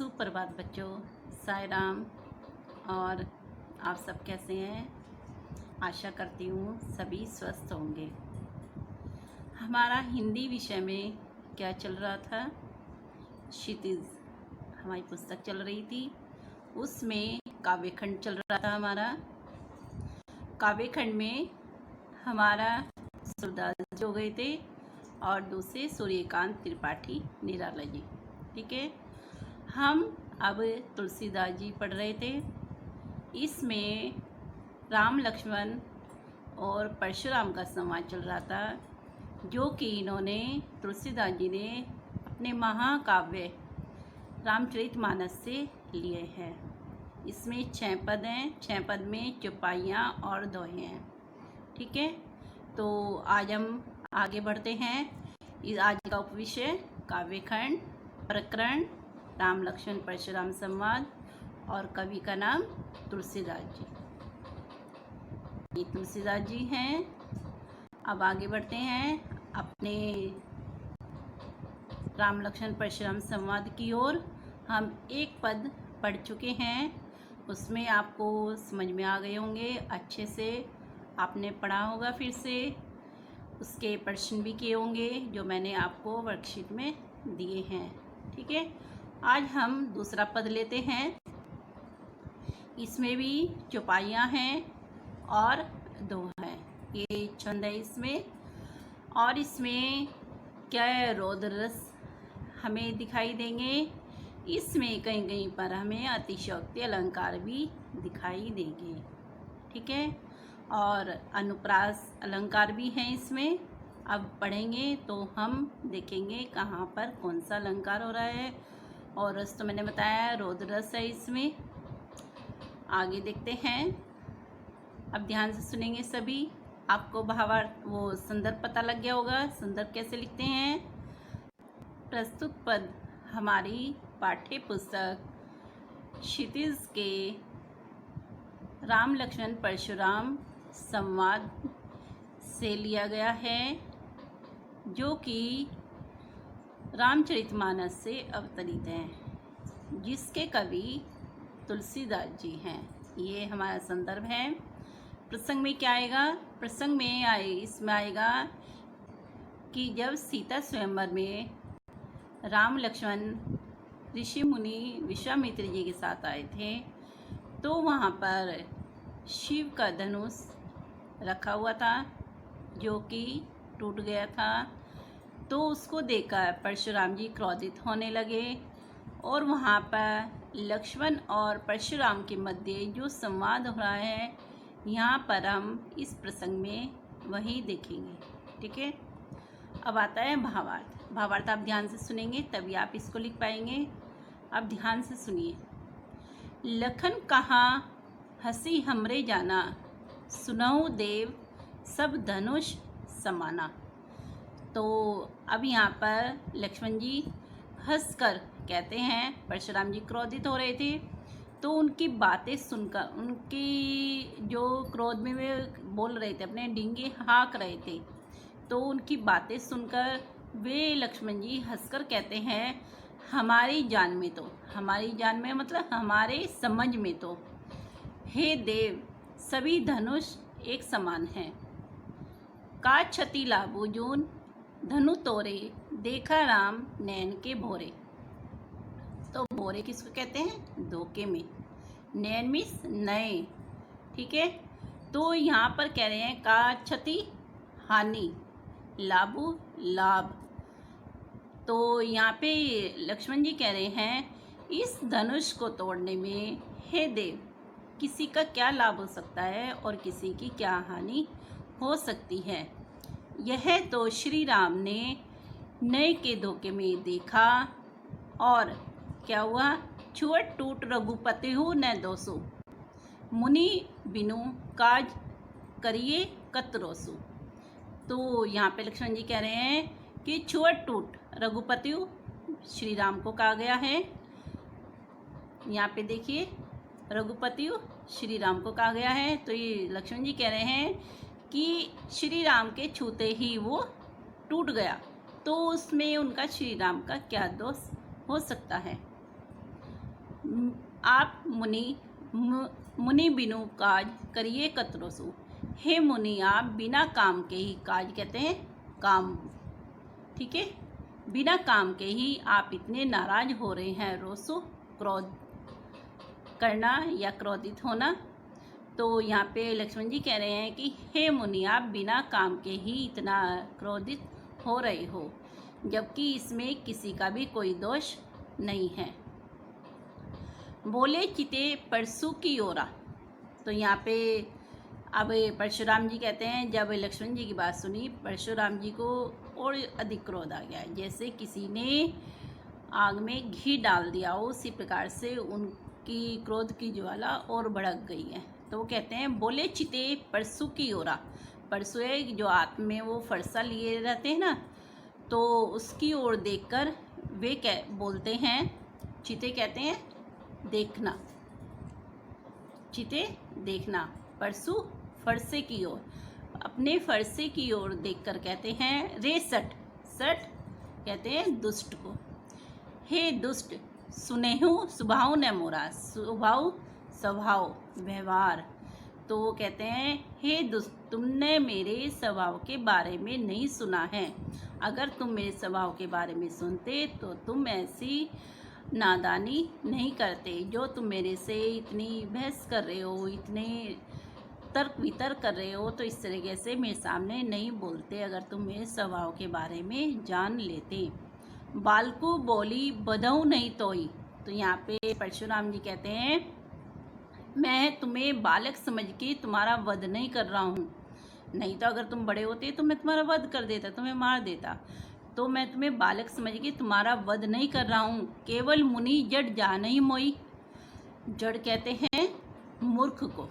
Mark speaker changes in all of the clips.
Speaker 1: सुप्रभात बच्चों, साई राम। और आप सब कैसे हैं? आशा करती हूँ सभी स्वस्थ होंगे। हमारा हिंदी विषय में क्या चल रहा था? क्षितिज हमारी पुस्तक चल रही थी, उसमें काव्यखंड चल रहा था हमारा। काव्यखंड में हमारा सूरदास जी हो गए थे और दूसरे सूर्यकांत त्रिपाठी निराला जी। ठीक है, हम अब तुलसीदास जी पढ़ रहे थे। इसमें राम लक्ष्मण और परशुराम का संवाद चल रहा था, जो कि इन्होंने तुलसीदास जी ने अपने महाकाव्य रामचरितमानस से लिए हैं। इसमें 6 पद हैं, 6 पद में चौपाइयाँ और दोहे हैं। ठीक है, तो आज हम आगे बढ़ते हैं। आज का उपविषय काव्यखंड, प्रकरण राम लक्ष्मण परशुराम संवाद, और कवि का नाम तुलसीदास जी। ये तुलसीदास जी हैं। अब आगे बढ़ते हैं अपने राम लक्ष्मण परशुराम संवाद की ओर। हम एक पद पढ़ चुके हैं, उसमें आपको समझ में आ गए होंगे अच्छे से। आपने पढ़ा होगा फिर से, उसके प्रश्न भी किए होंगे जो मैंने आपको वर्कशीट में दिए हैं। ठीक है, आज हम दूसरा पद लेते हैं। इसमें भी चौपाइयाँ हैं और दोहा है। ये छंद है इसमें, और इसमें क्या रौद्र रस हमें दिखाई देंगे। इसमें कहीं कहीं पर हमें अतिशयोक्ति अलंकार भी दिखाई देंगे। ठीक है, और अनुप्रास अलंकार भी हैं इसमें। अब पढ़ेंगे तो हम देखेंगे कहाँ पर कौन सा अलंकार हो रहा है। और रस तो मैंने बताया रौद्र रस है इसमें। आगे देखते हैं। अब ध्यान से सुनेंगे सभी। आपको भावार्थ वो संदर्भ पता लग गया होगा। संदर्भ कैसे लिखते हैं? प्रस्तुत पद हमारी पाठ्य पुस्तक क्षितिज के राम लक्ष्मण परशुराम संवाद से लिया गया है, जो कि रामचरितमानस से अवतरित है, जिसके कवि तुलसीदास जी हैं। ये हमारा संदर्भ है। प्रसंग में क्या आएगा? प्रसंग में इसमें आएगा कि जब सीता स्वयंवर में राम लक्ष्मण ऋषि मुनि विश्वामित्र जी के साथ आए थे, तो वहाँ पर शिव का धनुष रखा हुआ था, जो कि टूट गया था। तो उसको देखकर परशुराम जी क्रोधित होने लगे, और वहाँ पर लक्ष्मण और परशुराम के मध्य जो संवाद हो रहा है, यहाँ पर हम इस प्रसंग में वही देखेंगे। ठीक है, अब आता है भावार्थ। भावार्थ आप ध्यान से सुनेंगे तभी आप इसको लिख पाएंगे। अब ध्यान से सुनिए। लखन कहाँ हंसी हमरे जाना, सुनहु देव सब धनुष समाना। तो अब यहाँ पर लक्ष्मण जी हंसकर कहते हैं, परशुराम जी क्रोधित हो रहे थे, तो उनकी बातें सुनकर, उनकी जो क्रोध में वे बोल रहे थे, अपने डींगे हाँक रहे थे, तो उनकी बातें सुनकर वे लक्ष्मण जी हंसकर कहते हैं, हमारी जान में तो, हमारी जान में मतलब हमारे समझ में तो, हे देव सभी धनुष एक समान हैं। का क्षति लाभो जून धनु तोरे, देखा राम नैन के भोरे। तो भोरे किसको कहते हैं? धोखे में। नैन मीन्स नए। ठीक है, तो यहाँ पर कह रहे हैं का क्षति हानि, लाभु लाभ। तो यहाँ पे लक्ष्मण जी कह रहे हैं, इस धनुष को तोड़ने में हे देव किसी का क्या लाभ हो सकता है और किसी की क्या हानि हो सकती है। यह तो श्री राम ने नए के धोखे में देखा, और क्या हुआ? छुअट टूट रघुपति हूँ न दोसो, मुनि बिनु काज करिए कतरोसु। तो यहाँ पे लक्ष्मण जी कह रहे हैं कि छुअट टूट रघुपति श्री राम को कहा गया है। यहाँ पे देखिए, रघुपति श्री राम को कहा गया है। तो ये लक्ष्मण जी कह रहे हैं कि श्री राम के छूते ही वो टूट गया, तो उसमें उनका श्री राम का क्या दोष हो सकता है। आप मुनि बिनु काज करिए कतरोसु। हे मुनि, आप बिना काम के ही, काज कहते हैं काम, ठीक है, बिना काम के ही आप इतने नाराज हो रहे हैं। रोसु क्रोध करना या क्रोधित होना। तो यहाँ पे लक्ष्मण जी कह रहे हैं कि हे मुनि, आप बिना काम के ही इतना क्रोधित हो रहे हो, जबकि इसमें किसी का भी कोई दोष नहीं है। बोले चिते परसु की ओरा। तो यहाँ पे अब परशुराम जी कहते हैं, जब लक्ष्मण जी की बात सुनी, परशुराम जी को और अधिक क्रोध आ गया, जैसे किसी ने आग में घी डाल दिया हो, उसी प्रकार से उनकी क्रोध की ज्वाला और भड़क गई है। तो वो कहते हैं, बोले चिते परसु की ओरा। परसु है जो हाथ में वो फरसा लिए रहते हैं ना, तो उसकी ओर देखकर वे बोलते हैं, चिते कहते हैं देखना, चिते देखना, परसु फरसे की ओर, अपने फरसे की ओर देखकर कहते हैं, रे सट, सट कहते हैं दुष्ट को। हे दुष्ट, सुनेहु स्वभाव न मोरा, स्वभाव स्वभाव व्यवहार। तो वो कहते हैं, हे दुष्ट, तुमने मेरे स्वभाव के बारे में नहीं सुना है। अगर तुम मेरे स्वभाव के बारे में सुनते तो तुम ऐसी नादानी नहीं करते जो तुम मेरे से इतनी बहस कर रहे हो, इतने तर्क वितर्क कर रहे हो, तो इस तरीके से मेरे सामने नहीं बोलते अगर तुम मेरे स्वभाव के बारे में जान लेते। बालकू बोली बधऊ नहीं तोई। तो यहाँ पे परशुराम जी कहते हैं, मैं तुम्हें बालक समझ के तुम्हारा वध नहीं कर रहा हूँ, नहीं तो अगर तुम बड़े होते तो मैं तुम्हारा वध कर देता, तुम्हें मार देता। तो मैं तुम्हें बालक समझ के तुम्हारा वध नहीं कर रहा हूँ। केवल मुनि जड़ जान ही मोई। जड़ कहते हैं मूर्ख को।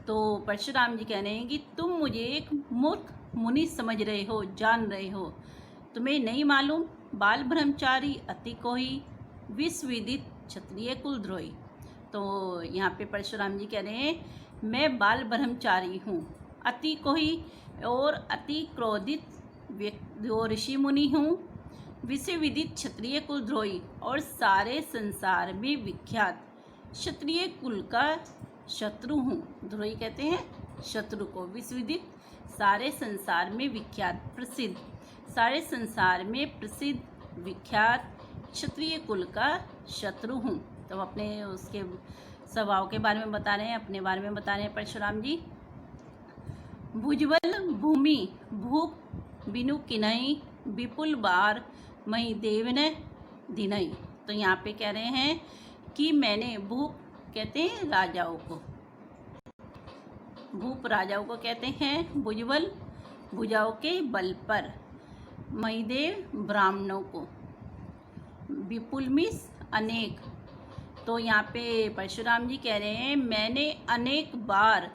Speaker 1: तो परशुराम जी कह रहे हैं कि तुम मुझे एक मूर्ख मुनि समझ रहे हो, जान रहे हो, तुम्हें नहीं मालूम बाल ब्रह्मचारी अति कोही, विश्वविदित क्षत्रिय कुलद्रोही। तो यहाँ पे परशुराम जी कह रहे हैं, मैं बाल ब्रह्मचारी हूँ, अति कोही और अति क्रोधित ऋषि मुनि हूँ, विश्वविदित क्षत्रिय कुलद्रोही और सारे संसार में विख्यात क्षत्रिय कुल का शत्रु हूँ। द्रोही कहते हैं शत्रु को, विश्वविदित सारे संसार में विख्यात, प्रसिद्ध, सारे संसार में प्रसिद्ध विख्यात क्षत्रिय कुल का शत्रु हूँ। तो अपने उसके स्वभाव के बारे में बता रहे हैं, अपने बारे में बता रहे हैं परशुराम जी। भुजबल भूमि भूप बिनु किन्हई, विपुल बार मई देवन दिनई। तो यहाँ पे कह रहे हैं कि मैंने, भूप कहते हैं राजाओं को, भूप राजाओं को कहते हैं, भुजबल भुजाओं के बल पर, मईदेव ब्राह्मणों को, विपुल मिस अनेक। तो यहाँ पे परशुराम जी कह रहे हैं, मैंने अनेक बार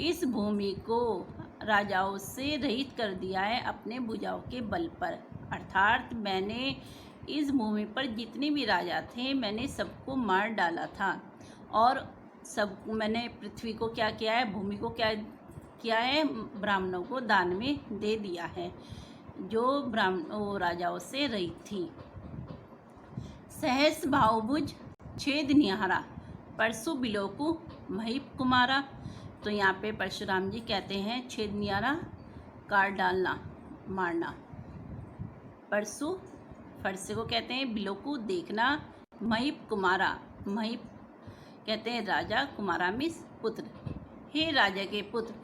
Speaker 1: इस भूमि को राजाओं से रहित कर दिया है अपने भुजाओं के बल पर, अर्थात मैंने इस भूमि पर जितने भी राजा थे मैंने सबको मार डाला था, और सब मैंने पृथ्वी को क्या किया है, भूमि को क्या किया है, ब्राह्मणों को दान में दे दिया है जो ब्राह्मण राजाओं से रहित थी। सहस भावभुज छेद निहारा, परसु बिलोकु महीप कुमारा। तो यहाँ पे परशुराम जी कहते हैं, छेद निहारा काट डालना, मारना, परसु फरसे को कहते हैं, बिलोकु देखना, महीप कुमारा, महीप कहते हैं राजा, कुमारा मिस पुत्र। हे राजा के पुत्र,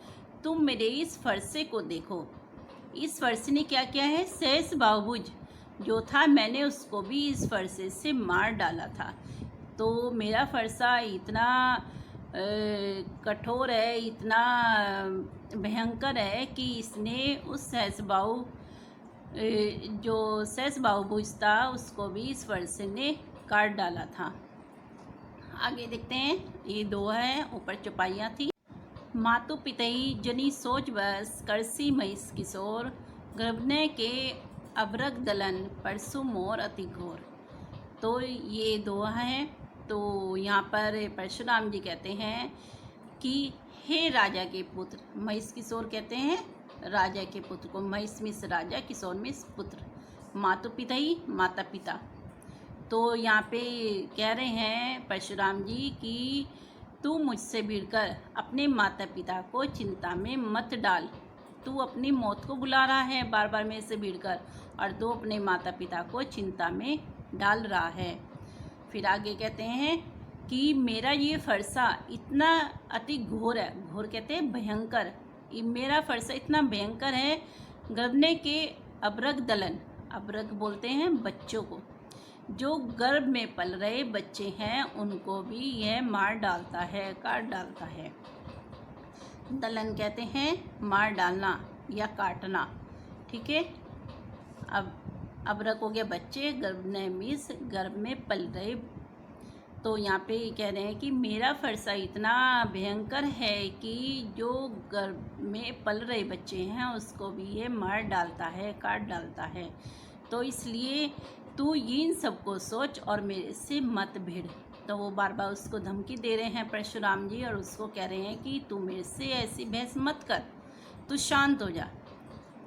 Speaker 1: तुम मेरे इस फरसे को देखो। इस फरसे ने क्या किया है, सहस भावभुज जो था मैंने उसको भी इस फरसे से मार डाला था। तो मेरा फरसा इतना कठोर है, इतना भयंकर है कि इसने उस सहसबाहु जो सहसबाहुभुज था उसको भी इस फरसे ने काट डाला था। आगे देखते हैं, ये दो है, ऊपर चौपाइयाँ थी। मातु पितई जनी सोच बस, करसी महिष किशोर, गर्भने के अबरग दलन, परसु मोर अति घोर। तो ये दोहा है। तो यहाँ पर परशुराम जी कहते हैं कि हे राजा के पुत्र, महिष किशोर कहते हैं राजा के पुत्र को, महिष मिस राजा, किशोर मिस पुत्र, मातु पिता ही माता पिता। तो यहाँ पे कह रहे हैं परशुराम जी कि तू मुझसे भिड़कर अपने माता पिता को चिंता में मत डाल। तू अपनी मौत को बुला रहा है बार बार मेरे से भिड़कर, और तू अपने माता पिता को चिंता में डाल रहा है। फिर आगे कहते हैं कि मेरा ये फरसा इतना अति घोर है, घोर कहते हैं भयंकर, मेरा फरसा इतना भयंकर है, गर्भने के अबरग दलन, अबरग बोलते हैं बच्चों को, जो गर्भ में पल रहे बच्चे हैं उनको भी यह मार डालता है, काट डालता है। दलन कहते हैं मार डालना या काटना, ठीक है। अब अबरग हो गया बच्चे, गर्भ ने मीस गर्भ में पल रहे। तो यहाँ पे कह रहे हैं कि मेरा फरसा इतना भयंकर है कि जो गर्भ में पल रहे बच्चे हैं उसको भी ये मार डालता है, काट डालता है। तो इसलिए तू इन सबको सोच और मेरे से मत भिड़। तो वो बार बार उसको धमकी दे रहे हैं परशुराम जी, और उसको कह रहे हैं कि तू मेरे से ऐसी बहस मत कर, तू शांत हो जा,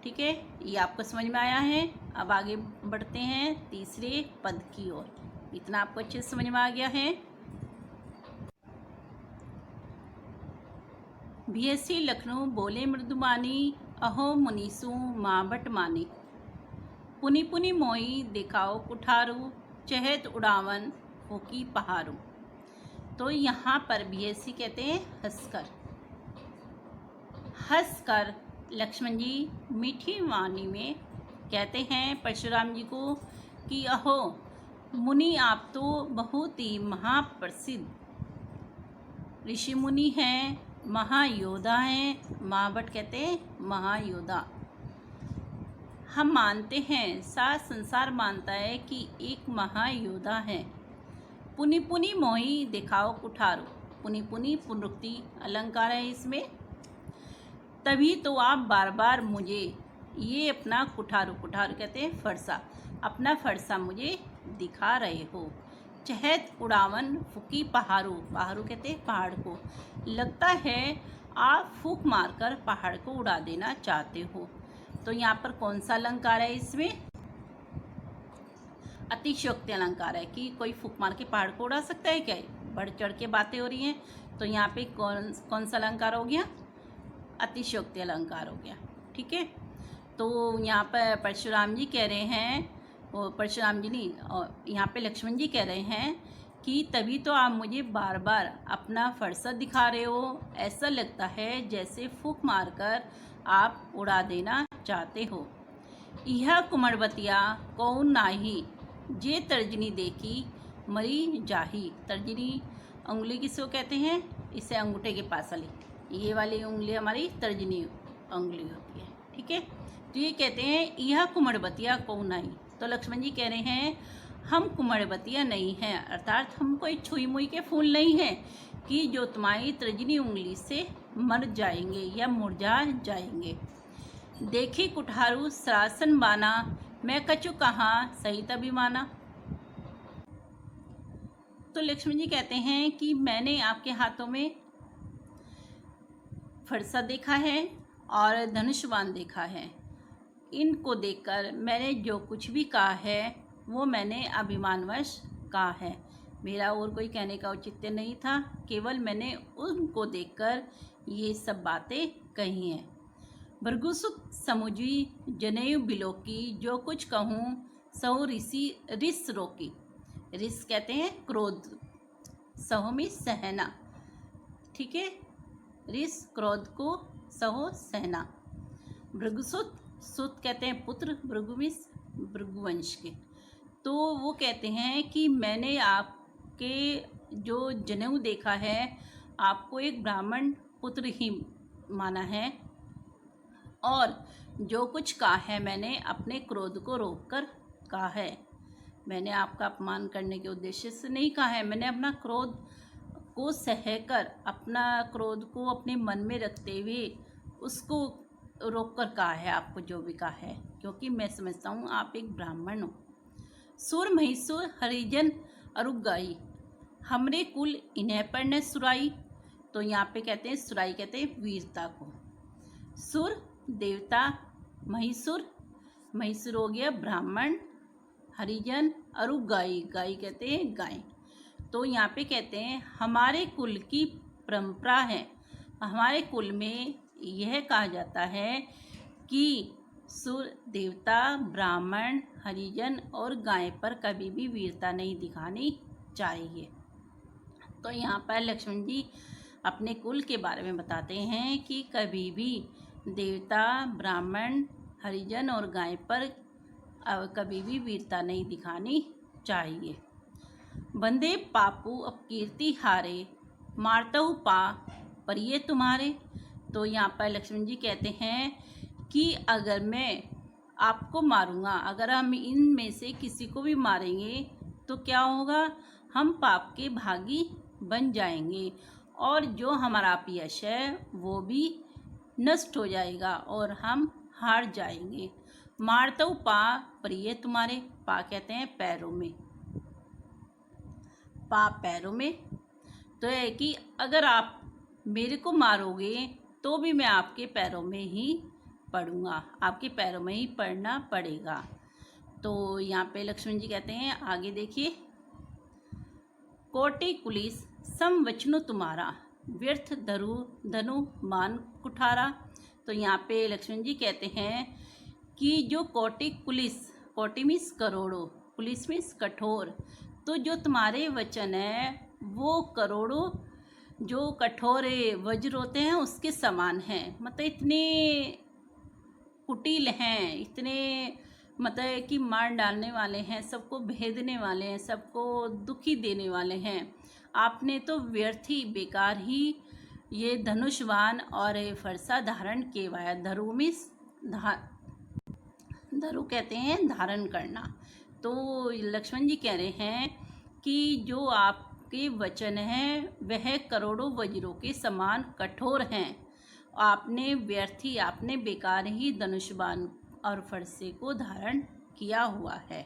Speaker 1: ठीक है। ये आपको समझ में आया है। अब आगे बढ़ते हैं तीसरे पद की ओर। इतना आपको अच्छे से समझ में आ गया है। बीएससी लखनऊ बोले मृदुमानी, अहो मुनीसु माबट मानी। पुनि पुनि मोई दिखाओ कुठारू, चहत उड़ावन होकी पहाड़ू। तो यहाँ पर बीएससी कहते हैं हंसकर, हंसकर लक्ष्मण जी मीठी वाणी में कहते हैं परशुराम जी को कि अहो मुनि, आप तो बहुत ही महाप्रसिद्ध ऋषि मुनि हैं, महायोद्धा हैं। महाभट कहते हैं महायोद्धा। हम मानते हैं, सारा संसार मानता है कि एक महायोद्धा है। पुनि पुनि मोही दिखाओ कुठारो, पुनि पुनि पुनरुक्ति अलंकार है इसमें। तभी तो आप बार बार मुझे ये अपना कुठारू, कुठारू कहते हैं फरसा, अपना फरसा मुझे दिखा रहे हो। चहत उड़ावन फुकी पहाड़ू, पहाड़ू कहते हैं पहाड़ को। लगता है आप फूक मारकर पहाड़ को उड़ा देना चाहते हो। तो यहाँ पर कौन सा अलंकार है इसमें? अतिशयोक्ति अलंकार है कि कोई फूक मार के पहाड़ को उड़ा सकता है क्या? बढ़ चढ़ के बातें हो रही हैं। तो यहाँ पे कौन सा अलंकार हो गया? अतिशयोक्ति अलंकार हो गया, ठीक है। तो यहाँ पर परशुराम जी कह रहे हैं, वो परशुराम जी नहीं, और यहाँ पे लक्ष्मण जी कह रहे हैं कि तभी तो आप मुझे बार बार अपना फरसा दिखा रहे हो। ऐसा लगता है जैसे फूक मारकर आप उड़ा देना चाहते हो। यह कुमरवतिया कौन नाही, जे तर्जनी देखी मरी जाही। तर्जनी उंगली किसको कहते हैं? इसे अंगूठे के पास वाली, ये वाली उंगली हमारी तर्जनी उंगली होती है, ठीक है। तो ये कहते हैं यह कुमरवतिया कौन नाही। तो लक्ष्मण जी कह रहे हैं हम कुमरवतिया नहीं हैं, अर्थात हम कोई छुई मुई के फूल नहीं हैं कि जो तुम्हारी तर्जनी उंगली से मर जाएंगे या मुरझा जाएंगे। देखी कुठारू सरासन बाना, मैं कछु कहाँ सहित अभिमाना। तो लक्ष्मण जी कहते हैं कि मैंने आपके हाथों में फरसा देखा है और धनुष बाण देखा है। इनको देखकर मैंने जो कुछ भी कहा है वो मैंने अभिमानवश कहा है। मेरा और कोई कहने का औचित्य नहीं था, केवल मैंने उनको देखकर ये सब बातें कही हैं। भृगुसुत समुझी जनेऊ बिलोकी, जो कुछ कहूँ सहो ऋषि रिस रोकी। रिस कहते हैं क्रोध, सहो में सहना, ठीक है। रिस क्रोध को सहो सहना। भृगुसुत, सुत कहते हैं पुत्र, भृगुमिस भृगुवंश के। तो वो कहते हैं कि मैंने आपके जो जनेऊ देखा है, आपको एक ब्राह्मण पुत्र ही माना है, और जो कुछ कहा है मैंने अपने क्रोध को रोककर कहा है। मैंने आपका अपमान करने के उद्देश्य से नहीं कहा है, मैंने अपना क्रोध को सहकर, अपना क्रोध को अपने मन में रखते हुए उसको रोककर कहा है आपको जो भी कहा है, क्योंकि मैं समझता हूँ आप एक ब्राह्मण हो। सुर महिसुर हरिजन अरुगाई, हमरे कुल इन्हें पर न सुराई। तो यहाँ पे कहते हैं सुराई कहते हैं वीरता को। सुर देवता, महिसुर, महिसुर हो गया ब्राह्मण, हरिजन अरुगाई, गाई कहते हैं गाय। तो यहाँ पे कहते हैं हमारे कुल की परंपरा है, हमारे कुल में यह कहा जाता है कि सूर्य देवता, ब्राह्मण, हरिजन और गाय पर कभी भी वीरता नहीं दिखानी चाहिए। तो यहाँ पर लक्ष्मण जी अपने कुल के बारे में बताते हैं कि कभी भी देवता, ब्राह्मण, हरिजन और गाय पर कभी भी वीरता नहीं दिखानी चाहिए। बंदे पापू अब कीर्ति हारे, मारतहु पा परिये तुम्हारे। तो यहाँ पर लक्ष्मण जी कहते हैं कि अगर मैं आपको मारूंगा, अगर हम इनमें से किसी को भी मारेंगे तो क्या होगा, हम पाप के भागी बन जाएंगे और जो हमारा यश है वो भी नष्ट हो जाएगा और हम हार जाएंगे। मारतहु पा परिये तुम्हारे, पा कहते हैं पैरों में, पा पैरों में। तो है कि अगर आप मेरे को मारोगे तो भी मैं आपके पैरों में ही पड़ूंगा, आपके पैरों में ही पड़ना पड़ेगा। तो यहाँ पे लक्ष्मण जी कहते हैं, आगे देखिए, कोटि कुलिस सम वचनो तुम्हारा, व्यर्थ धनु मान कुठारा। तो यहाँ पे लक्ष्मण जी कहते हैं कि जो कोटि कुलिस, कोटि मीन्स करोड़ों, कुलिस मीन्स कठोर, तो जो तुम्हारे वचन है वो करोड़ों जो कठोर वज्र होते हैं उसके समान हैं। मतलब इतने कुटिल हैं, इतने मतलब कि मार डालने वाले हैं, सबको भेदने वाले हैं, सबको दुखी देने वाले हैं। आपने तो व्यर्थ ही, बेकार ही ये धनुषवान और फरसा धारण किया। धरु मीन्स धरु कहते हैं धारण करना। तो लक्ष्मण जी कह रहे हैं कि जो आपके वचन हैं वह करोड़ों वज्रों के समान कठोर हैं। आपने व्यर्थ ही, आपने बेकार ही धनुषबाण और फरसे को धारण किया हुआ है।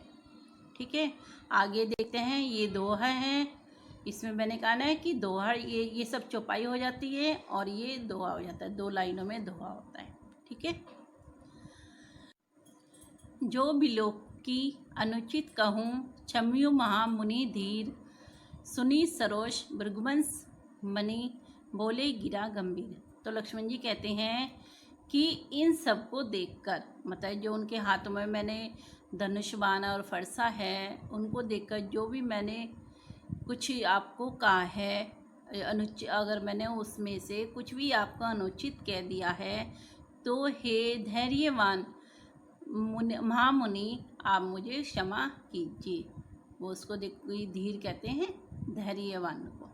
Speaker 1: ठीक है, आगे देखते हैं। ये दोहा है, इसमें मैंने कहा है कि दोहा ये सब चौपाई हो जाती है और ये दोहा हो जाता है, 2 लाइनों में दोहा होता है। ठीक है, जो बिलोक की अनुचित कहूँ, क्षम्यु महामुनि धीर, सुनी सरोष भृगुवंश मणि, बोले गिरा गंभीर। तो लक्ष्मण जी कहते हैं कि इन सब को देखकर, मतलब जो उनके हाथों में मैंने धनुषबाण और फरसा है उनको देखकर जो भी मैंने कुछ आपको कहा है अनुचित, अगर मैंने उसमें से कुछ भी आपको अनुचित कह दिया है तो हे धैर्यवान महामुनि आप मुझे क्षमा कीजिए। वो उसको धीर कहते हैं, धैर्यवान को।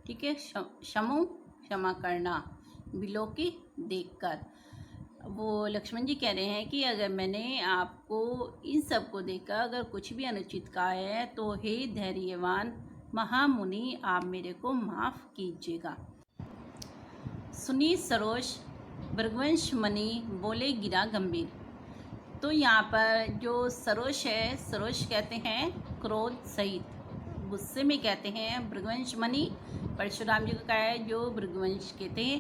Speaker 1: ठीक है, क्षमा करना, बिलोकी देखकर। वो लक्ष्मण जी कह रहे हैं कि अगर मैंने आपको इन सब को देखकर अगर कुछ भी अनुचित कहा है तो हे धैर्यवान महामुनि आप मेरे को माफ़ कीजिएगा। सुनी सरोष भृगुवंश मणि, बोले गिरा गंभीर। तो यहाँ पर जो सरोष है, सरोष कहते हैं क्रोध सहित, गुस्से में कहते हैं। भृगुवंश मणि परशुराम जी को कहा है जो भृगुवंश के थे,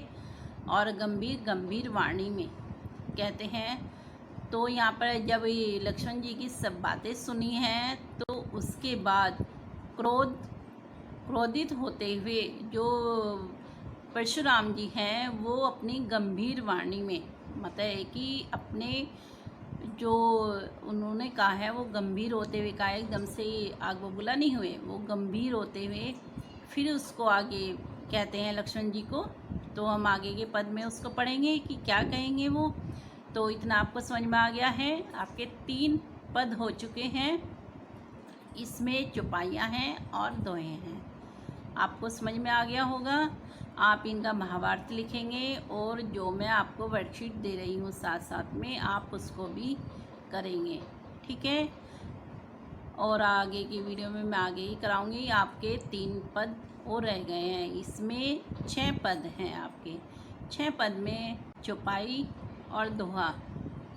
Speaker 1: और गंभीर गंभीर वाणी में कहते हैं। तो यहाँ पर जब ये लक्ष्मण जी की सब बातें सुनी हैं तो उसके बाद क्रोधित होते हुए जो परशुराम जी हैं वो अपनी गंभीर वाणी में, मतलब है कि अपने जो उन्होंने कहा है वो गंभीर होते हुए कहा, एकदम से आग बबूला नहीं हुए, वो गंभीर होते हुए फिर उसको आगे कहते हैं लक्ष्मण जी को। तो हम आगे के पद में उसको पढ़ेंगे कि क्या कहेंगे वो। तो इतना आपको समझ में आ गया है। आपके 3 पद हो चुके हैं, इसमें चौपाइयाँ हैं और दोहे हैं। आपको समझ में आ गया होगा। आप इनका महाभारत लिखेंगे और जो मैं आपको वर्कशीट दे रही हूँ साथ साथ में आप उसको भी करेंगे। ठीक है, और आगे की वीडियो में मैं आगे ही कराऊंगी। आपके 3 पद और रह गए हैं, इसमें 6 पद हैं। आपके 6 पद में चौपाई और दोहा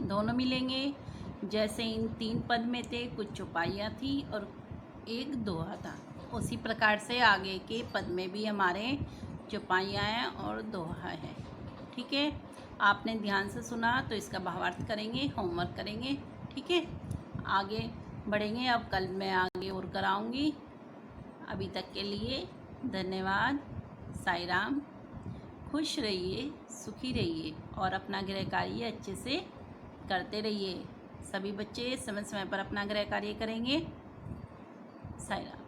Speaker 1: दोनों मिलेंगे। जैसे इन 3 पद में थे कुछ चौपाइयाँ थी और एक दोहा था, उसी प्रकार से आगे के पद में भी हमारे चौपाइयाँ हैं और दोहा है। ठीक है, आपने ध्यान से सुना तो इसका भावार्थ करेंगे, होमवर्क करेंगे। ठीक है, आगे बढ़ेंगे। अब कल मैं आगे और कराऊंगी। अभी तक के लिए धन्यवाद। साईं राम। खुश रहिए, सुखी रहिए और अपना गृह कार्य अच्छे से करते रहिए। सभी बच्चे समय समय पर अपना गृह कार्य करेंगे। साईं राम।